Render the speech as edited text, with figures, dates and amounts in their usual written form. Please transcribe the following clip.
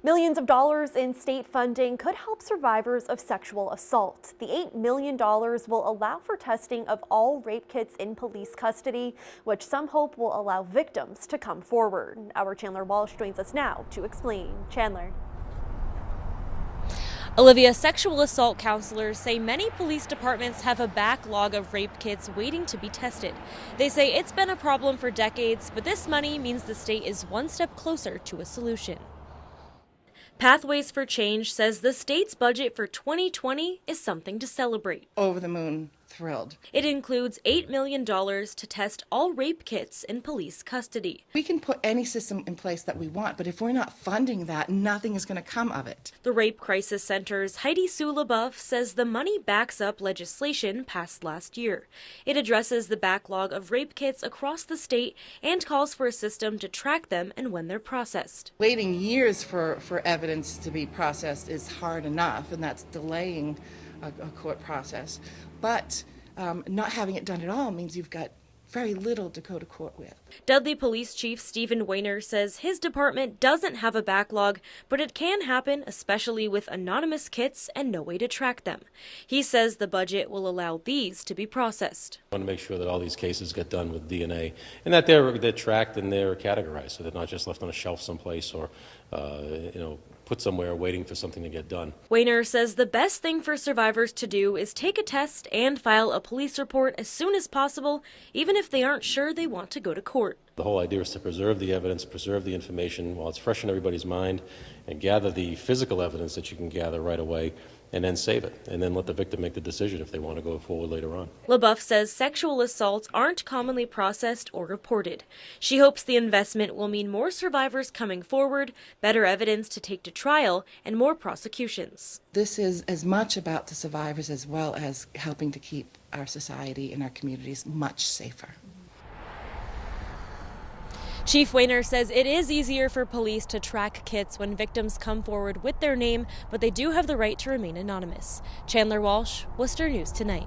Millions of dollars in state funding could help survivors of sexual assault. The $8 million will allow for testing of all rape kits in police custody, which some hope will allow victims to come forward. Our Chandler Walsh joins us now to explain. Chandler. Olivia, sexual assault counselors say many police departments have a backlog of rape kits waiting to be tested. They say it's been a problem for decades, but this money means the state is one step closer to a solution. Pathways for Change says the state's budget for 2020 is something to celebrate. Over the moon thrilled. It includes $8 million to test all rape kits in police custody. We can put any system in place that we want, but if we're not funding that, nothing is going to come of it. The Rape Crisis Center's Heidi Sue LaBeouf says the money backs up legislation passed last year. It addresses the backlog of rape kits across the state and calls for a system to track them and when they're processed. Waiting years for evidence to be processed is hard enough, and that's delaying a court process. But not having it done at all means you've got very little to go to court with. Dudley Police Chief Stephen Weiner says his department doesn't have a backlog, but it can happen, especially with anonymous kits and no way to track them. He says the budget will allow these to be processed. I want to make sure that all these cases get done with DNA and that they're tracked and they're categorized, so they're not just left on a shelf someplace or put somewhere waiting for something to get done. Weiner says the best thing for survivors to do is take a test and file a police report as soon as possible, even if they aren't sure they want to go to court. The whole idea is to preserve the evidence, preserve the information while it's fresh in everybody's mind, and gather the physical evidence that you can gather right away, and then save it, and then let the victim make the decision if they want to go forward later on. LaBeouf says sexual assaults aren't commonly processed or reported. She hopes the investment will mean more survivors coming forward, better evidence to take to trial, and more prosecutions. This is as much about the survivors as well as helping to keep our society and our communities much safer. Chief Weiner says it is easier for police to track kits when victims come forward with their name, but they do have the right to remain anonymous. Chandler Walsh, Worcester News Tonight.